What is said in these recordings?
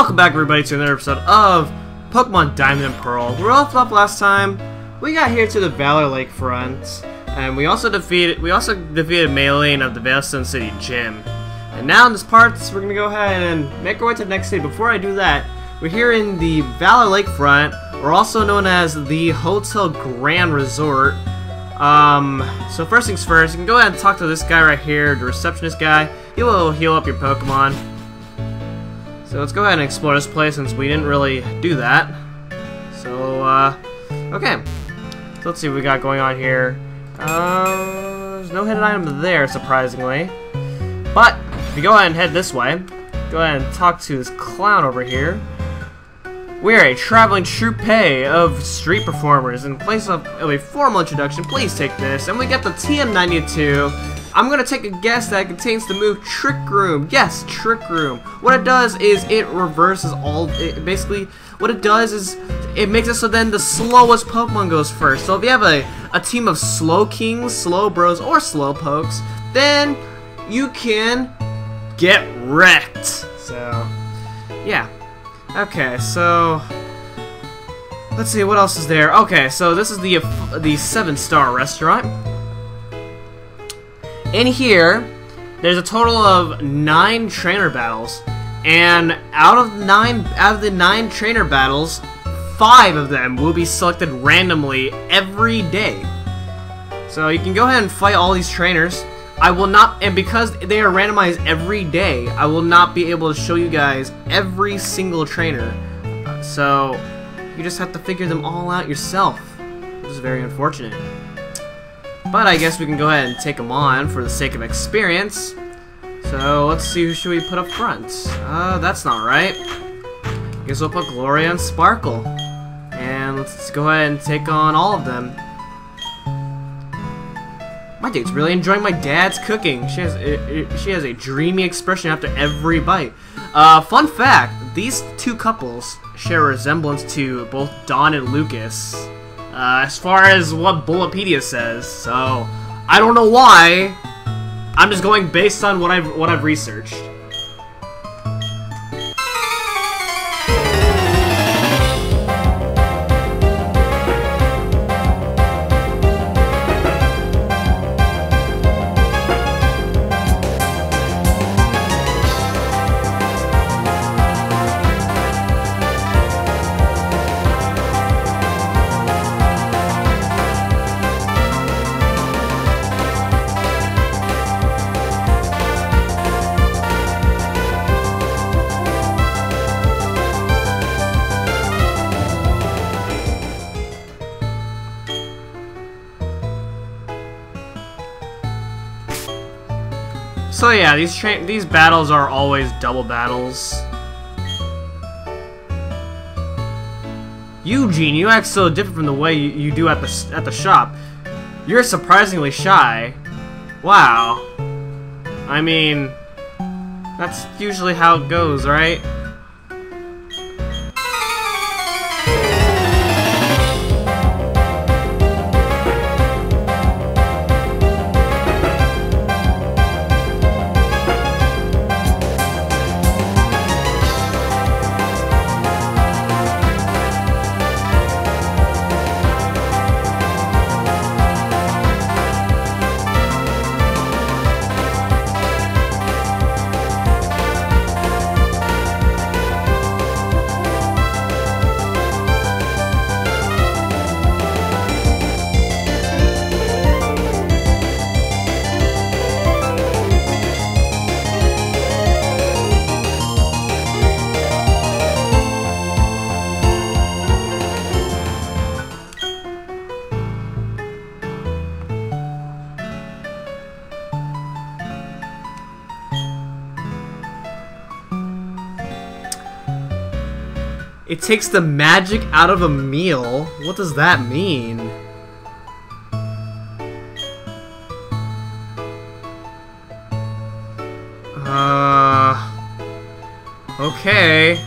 Welcome back, everybody, to another episode of Pokemon Diamond and Pearl. We left off last time. We got here to the Valor Lakefront, and we also defeated Maylene of the Valor City Gym. And now in this part, we're gonna go ahead and make our way to the next city. Before I do that, we're here in the Valor Lakefront, or also known as the Hotel Grand Resort. So first things first, you can go ahead and talk to this guy right here, the receptionist guy. He will heal up your Pokemon. So let's go ahead and explore this place since we didn't really do that. So, okay. So let's see what we got going on here. There's no hidden item there, surprisingly. But, if you go ahead and head this way, go ahead and talk to this clown over here. We're a traveling troupe of street performers. In place of a formal introduction, please take this. And we get the TM92. I'm gonna take a guess that it contains the move Trick Room. Yes, Trick Room. What it does is it reverses all. Basically, what it does is it makes it so then the slowest Pokemon goes first. So if you have a team of Slow Kings, Slow Bros, or Slow Pokes, then you can get wrecked. So, yeah. Okay, so let's see what else is there. Okay, so this is the 7-star restaurant. In here, there's a total of 9 trainer battles, and out of the 9 trainer battles, 5 of them will be selected randomly every day. So you can go ahead and fight all these trainers. I will not, and because they are randomized every day, I will not be able to show you guys every single trainer. So you just have to figure them all out yourself. This is very unfortunate. But I guess we can go ahead and take them on for the sake of experience. So let's see, who should we put up front? That's not right. Guess we'll put Gloria and Sparkle. And let's go ahead and take on all of them. My dude's really enjoying my dad's cooking. She has a dreamy expression after every bite. Fun fact, these two couples share a resemblance to both Dawn and Lucas. As far as what Bulbapedia says, so I don't know why. I'm just going based on what I've researched. So yeah, these battles are always double battles. Eugene, you act so different from the way you do at the shop. You're surprisingly shy. Wow. I mean, that's usually how it goes, right? It takes the magic out of a meal? What does that mean? Okay.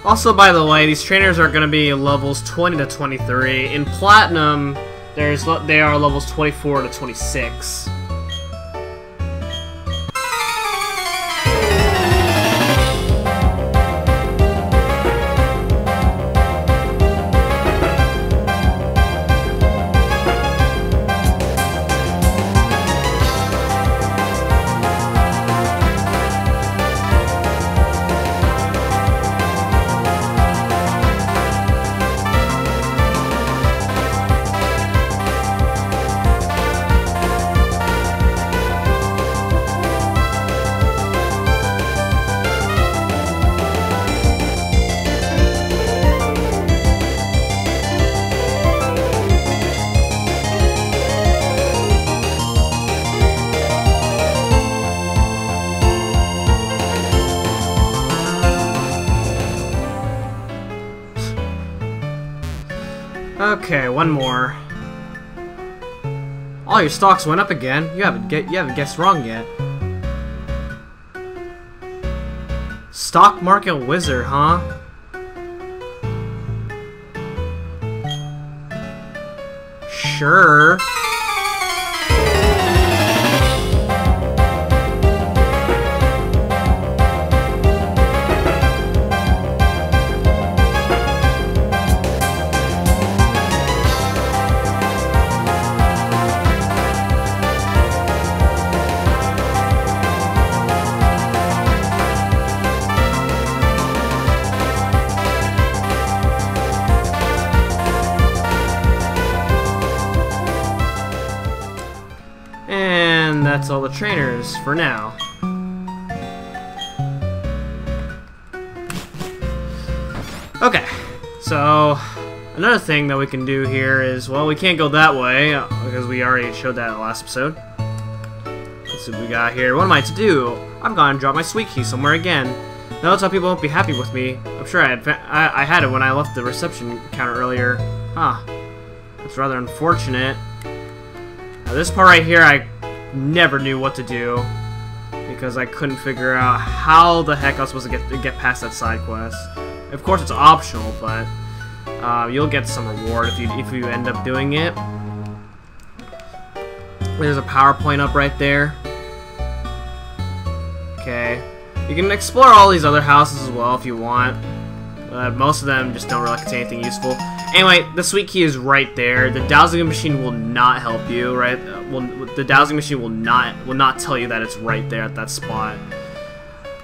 Also, by the way, these trainers are going to be levels 20 to 23. In Platinum, they are levels 24 to 26. Okay, one more. All your stocks went up again. You haven't guessed wrong yet. Stock market wizard, huh? Sure. And that's all the trainers for now. Okay, so another thing that we can do here is, well, we can't go that way because we already showed that in the last episode. Let's see what we got here. What am I to do? I'm gonna drop my sweet key somewhere again. Now that's how people won't be happy with me. I'm sure I had it when I left the reception counter earlier. Huh. That's rather unfortunate. Now this part right here, I never knew what to do because I couldn't figure out how the heck I was supposed to get past that side quest. Of course, it's optional, but you'll get some reward if you end up doing it. There's a power point up right there. Okay, you can explore all these other houses as well if you want. Most of them just don't really contain anything useful. Anyway, the sweet key is right there. The dowsing machine will not help you, right? The dowsing machine will not tell you that it's right there at that spot.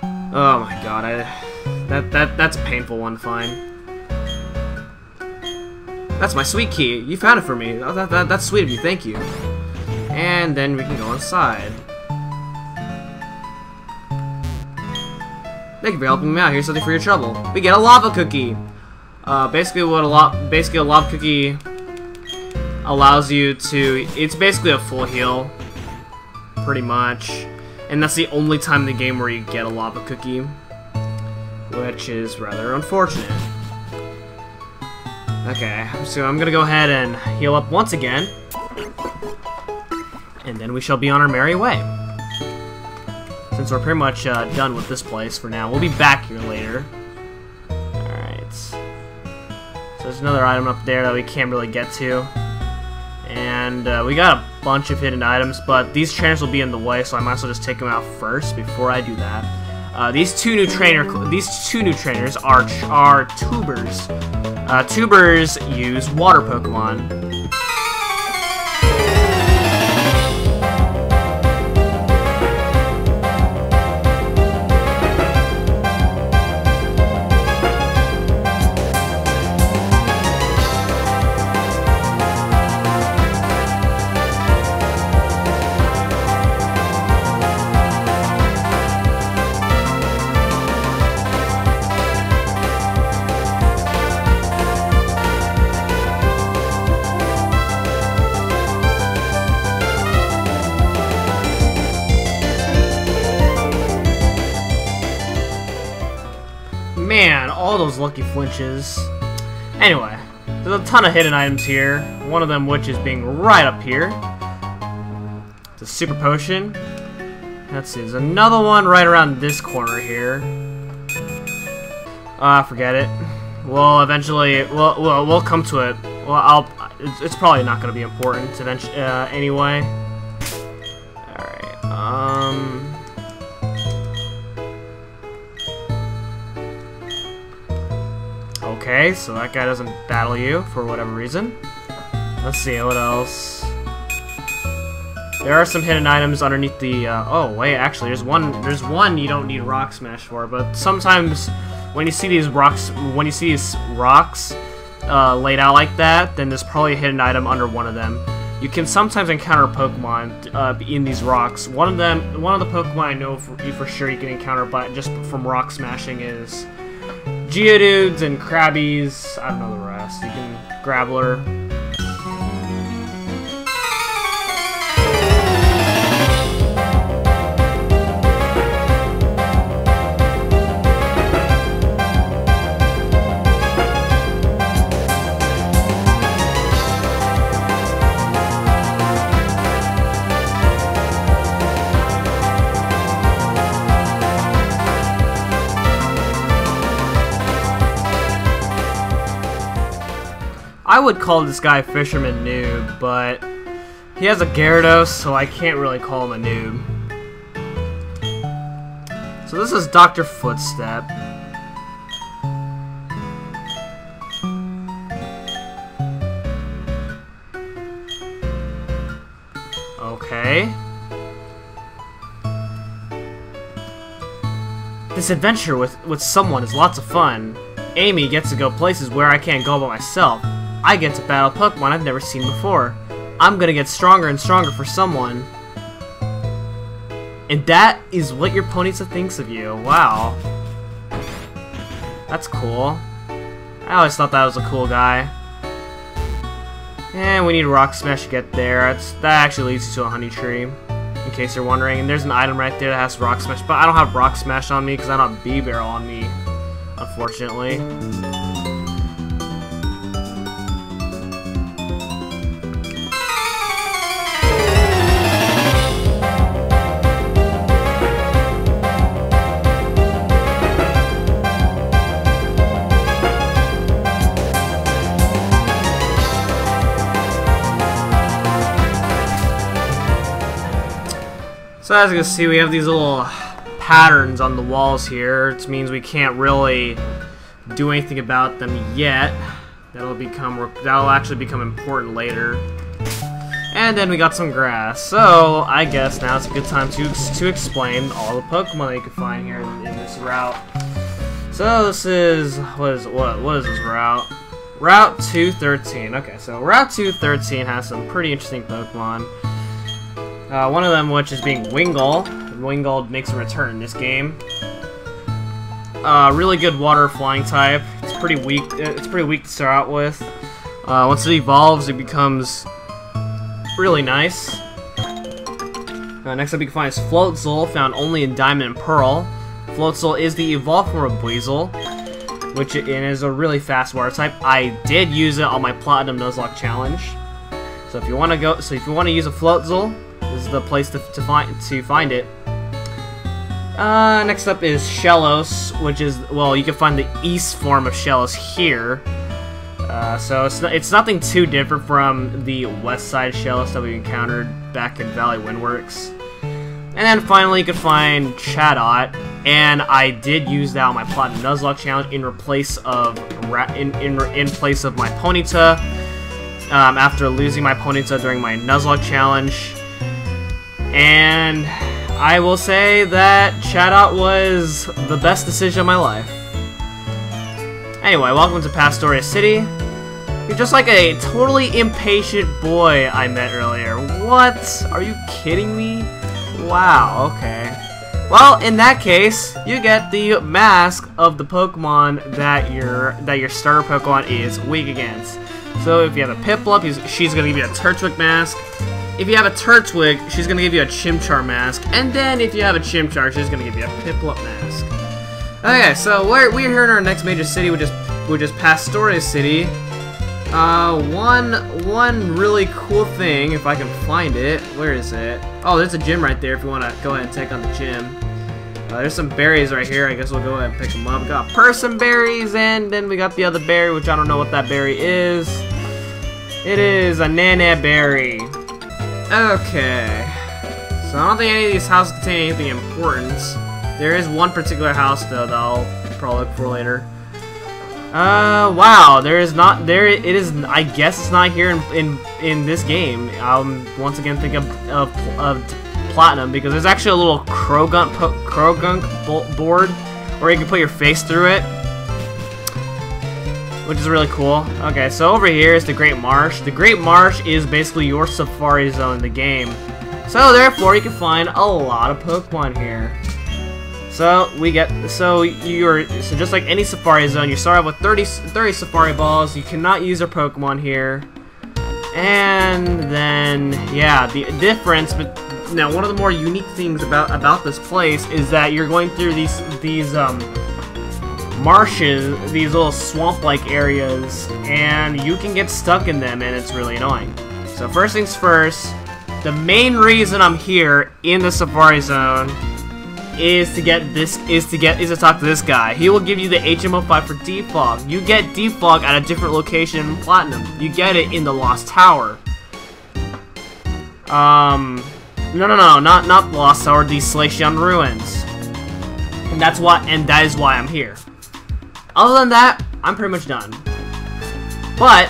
Oh my god, that's a painful one to find. That's my sweet key. You found it for me. Oh, that's sweet of you. Thank you. And then we can go inside. Thank you for helping me out. Here's something for your trouble. We get a lava cookie. Basically, a lava cookie allows you to. It's basically a full heal, pretty much, and that's the only time in the game where you get a lava cookie, which is rather unfortunate. Okay, so I'm gonna go ahead and heal up once again, and then we shall be on our merry way. Since we're pretty much done with this place for now, we'll be back here later. Alright. So there's another item up there that we can't really get to. And we got a bunch of hidden items, but these trainers will be in the way, so I might as well just take them out first before I do that. These two new trainers are tubers. Tubers use water Pokemon. Man, all those lucky flinches. Anyway, there's a ton of hidden items here. One of them which is being right up here. It's a super potion. Let's see, there's another one right around this corner here. Forget it. Well, eventually, we'll come to it. Well, it's probably not going to be important eventually, anyway. Alright, okay, so that guy doesn't battle you for whatever reason. Let's see, what else? There are some hidden items underneath the, oh, wait, actually, there's one you don't need Rock Smash for, but sometimes when you see these rocks, laid out like that, then there's probably a hidden item under one of them. You can sometimes encounter Pokemon in these rocks. One of the Pokemon I know for sure you can encounter just from rock smashing is Geodudes and Krabbies. I don't know the rest. You can Graveler. I would call this guy Fisherman Noob, but he has a Gyarados, so I can't really call him a noob. So this is Dr. Footstep. Okay. This adventure with someone is lots of fun. Amy gets to go places where I can't go by myself. I get to battle Pokemon I've never seen before. I'm gonna get stronger and stronger for someone. And that is what your Ponyta thinks of you. Wow. That's cool. I always thought that was a cool guy. And we need Rock Smash to get there. That actually leads you to a Honey Tree, in case you're wondering. And there's an item right there that has Rock Smash, but I don't have Rock Smash on me because I don't have B-Barrel on me, unfortunately. So as you can see, we have these little patterns on the walls here. It means we can't really do anything about them yet. That'll actually become important later. And then we got some grass. So I guess now it's a good time to explain all the Pokemon that you can find here in this route. So this is what is this route? Route 213. Okay, so Route 213 has some pretty interesting Pokemon. One of them, which is being Wingull. Wingull makes a return in this game. Really good water flying type. It's pretty weak. It's pretty weak to start out with. Once it evolves, it becomes really nice. Next up, you can find is Floatzel, found only in Diamond and Pearl. Floatzel is the evolved form of Buizel, which is a really fast water type. I did use it on my Platinum Nuzlocke challenge. So if you want to use a Floatzel, this is the place to find it. Next up is Shellos, which is, well, you can find the East form of Shellos here. So it's nothing too different from the West side Shellos that we encountered back in Valley Windworks. And then finally you can find Chatot, and I did use that on my Platinum Nuzlocke challenge in place of my Ponyta. After losing my Ponyta during my Nuzlocke challenge. And I will say that Chatot was the best decision of my life. Anyway, welcome to Pastoria City. You're just like a totally impatient boy I met earlier. What? Are you kidding me? Wow, okay. Well, in that case, you get the mask of the Pokemon that your starter Pokemon is weak against. So if you have a Piplup, she's gonna give you a Turtwig mask. If you have a Turtwig, she's gonna give you a Chimchar mask. And then if you have a Chimchar, she's gonna give you a Piplup mask. Okay, so we're here in our next major city, which is Pastoria City. One really cool thing, if I can find it. Where is it? Oh, there's a gym right there if you want to go ahead and take on the gym. There's some berries right here. I guess we'll go ahead and pick them up. We got person berries, and then we got the other berry, which I don't know what that berry is. It is a nana berry. Okay. So I don't think any of these houses contain anything important. There is one particular house though that I'll probably look for later. Wow, there is not there. It is. I guess it's not here in this game. Once again think of platinum because there's actually a little Krogunk board where you can put your face through it, which is really cool. Okay, so over here is the Great Marsh. The Great Marsh is basically your safari zone in the game. So therefore, you can find a lot of Pokemon here. So just like any safari zone, you start out with 30 safari balls. You cannot use your Pokemon here. And then yeah, the difference. But now one of the more unique things about this place is that you're going through these marshes, these little swamp-like areas, and you can get stuck in them, and it's really annoying. So first things first, the main reason I'm here in the safari zone is to talk to this guy. He will give you the HM05 for defog. You get defog at a different location in Platinum. You get it in the Lost Tower. No, not the Lost Tower, the Slacian Ruins. And that is why I'm here. Other than that, I'm pretty much done. But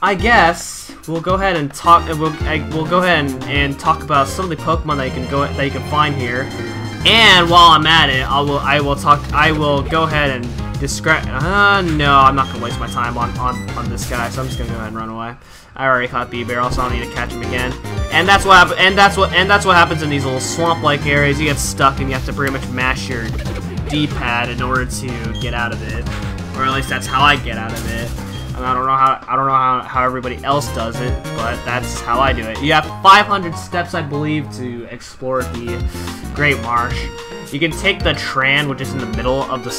I guess we'll go ahead and talk. We'll go ahead and talk about some of the Pokemon that you can find here. And while I'm at it, I will go ahead and describe. No, I'm not gonna waste my time on this guy. So I'm just gonna go ahead and run away. I already caught B-Barrel, so I don't need to catch him again. And that's what happens in these little swamp-like areas. You get stuck, and you have to pretty much mash your D-pad in order to get out of it, or at least that's how I get out of it. And I don't know how everybody else does it, but that's how I do it. You have 500 steps, I believe, to explore the Great Marsh. You can take the Tran, which is in the middle of the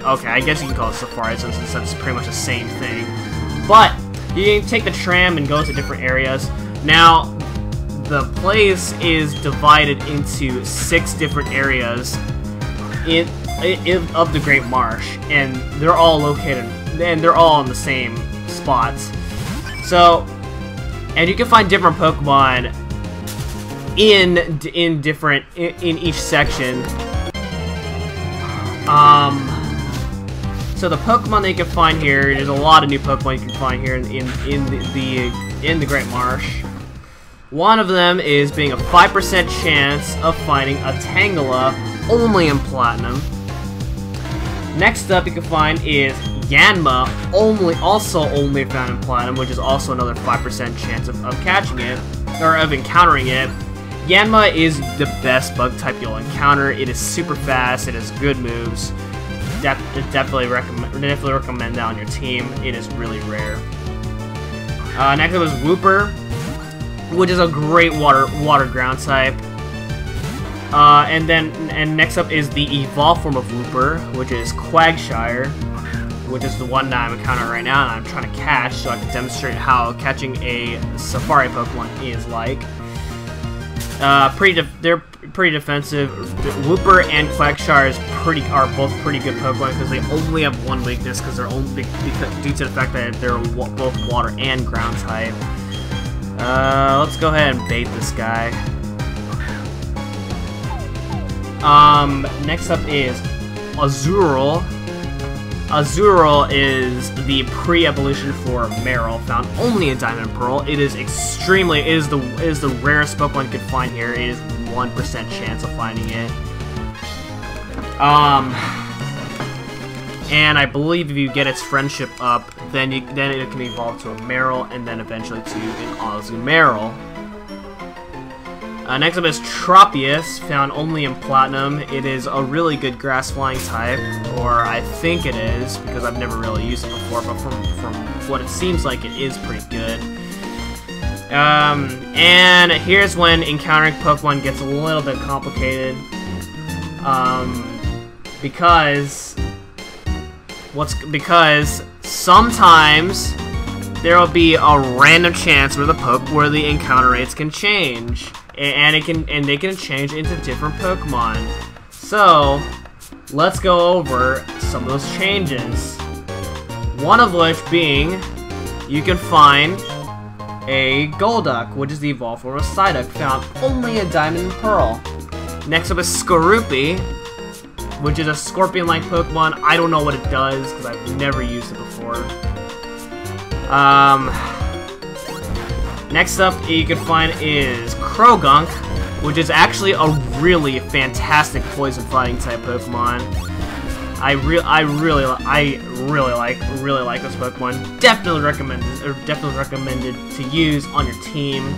okay. I guess you can call it Safari since that's pretty much the same thing. But you can take the tram and go to different areas. Now, the place is divided into 6 different areas of the Great Marsh, and they're all located, and they're all in the same spots. So, and you can find different Pokemon in each section. So the Pokemon that you can find here, there's a lot of new Pokemon you can find here in the Great Marsh. One of them is being a 5% chance of finding a Tangela only in Platinum. Next up you can find is Yanma, also only found in Platinum, which is also another 5% chance of catching it, or of encountering it. Yanma is the best bug type you'll encounter. It is super fast, it has good moves. Definitely recommend that on your team. It is really rare. Next up is Wooper, which is a great water ground type. And next up is the evolved form of Wooper, which is Quagshire, which is the one that I'm encountering right now, and I'm trying to catch so I can demonstrate how catching a Safari Pokemon is like. They're pretty defensive. Wooper and Quagshire are both pretty good Pokemon because they only have one weakness due to the fact that they're both water and ground type. Let's go ahead and bait this guy. Next up is Azurill. Azurill is the pre-evolution for Marill, found only in Diamond and Pearl. It is the rarest Pokemon you can find here. It is 1% chance of finding it. And I believe if you get its friendship up, then it can evolve to a Marill, and then eventually to an Azumarill. Next up is Tropius, found only in Platinum. It is a really good grass flying type, or I think it is, because I've never really used it before, but from what it seems like, it is pretty good. And here's when encountering Pokemon gets a little bit complicated, because sometimes there will be a random chance where the encounter rates can change. and they can change into different Pokemon. So let's go over some of those changes. One of which being, you can find a Golduck, which is the evolved form of Psyduck, found only in Diamond and Pearl. Next up is Skorupi, which is a scorpion-like Pokemon. I don't know what it does, because I've never used it before. Next up, you can find is Krogunk, which is actually a really fantastic poison fighting type Pokemon. I really like this Pokemon. Definitely recommended to use on your team.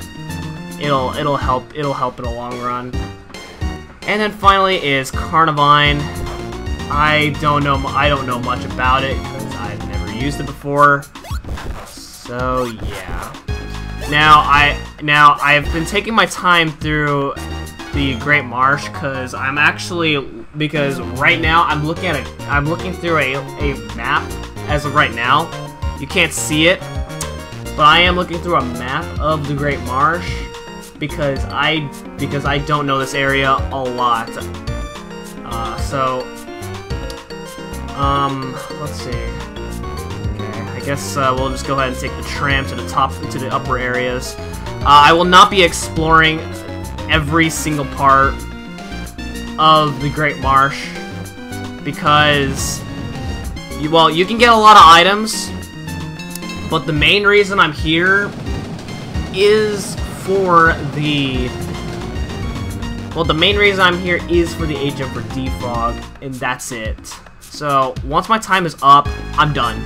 It'll help in the long run. And then finally is Carnivine. I don't know much about it because I've never used it before. So yeah. Now I've been taking my time through the Great Marsh because right now I'm looking through a map as of right now. You can't see it, but I am looking through a map of the Great Marsh because I don't know this area a lot. Let's see. Okay, I guess we'll just go ahead and take the tram to the upper areas. I will not be exploring every single part of the Great Marsh because you can get a lot of items, but the main reason I'm here is for the agent for Defog, and that's it. So once my time is up, I'm done.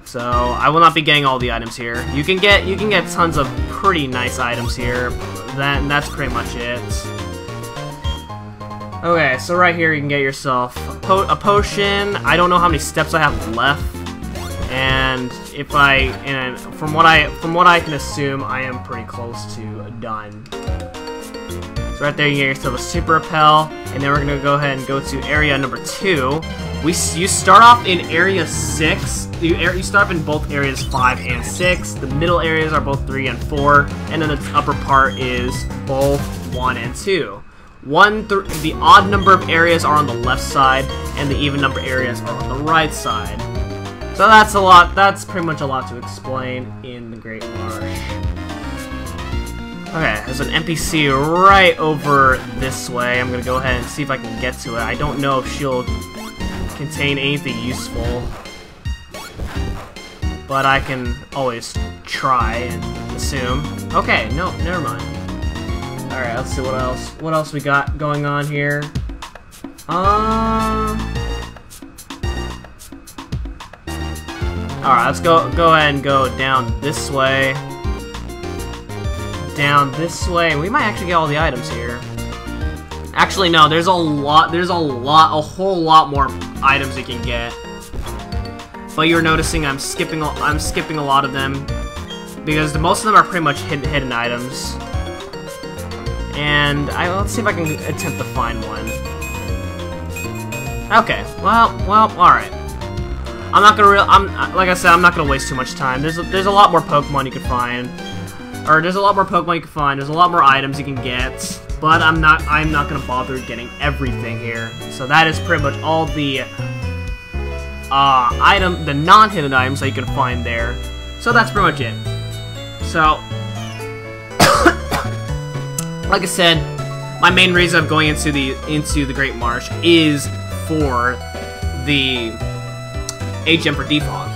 So I will not be getting all the items here. You can get tons of pretty nice items here. That's pretty much it. Okay, so right here you can get yourself a potion. I don't know how many steps I have left, and from what I can assume, I am pretty close to done. So right there you get yourself a Super Repel, and then we're gonna go ahead and go to area number 2. You start off in area 6. You start off in both areas 5 and 6. The middle areas are both 3 and 4, and then the upper part is both 1 and 2. The odd number of areas are on the left side, and the even number areas are on the right side. So that's a lot. That's pretty much a lot to explain in the Great Marsh. Okay, there's an NPC right over this way. I'm gonna go ahead and see if I can get to it. I don't know if she'll contain anything useful, but I can always try and assume. Okay, no, never mind. Alright, let's see what else. What else we got going on here? Alright, let's go ahead and go down this way. Down this way. We might actually get all the items here. Actually, no, there's a whole lot more items you can get. But you're noticing I'm skipping a lot of them because most of them are pretty much hidden items. And let's see if I can attempt to find one. Okay, well, all right. Like I said, I'm not gonna waste too much time. There's a lot more Pokemon you can find, there's a lot more items you can get. But I'm not gonna bother getting everything here. So that is pretty much all the the non-hidden items that you can find there. So that's pretty much it. So, like I said, my main reason of going into the Great Marsh is for the HM for Defog.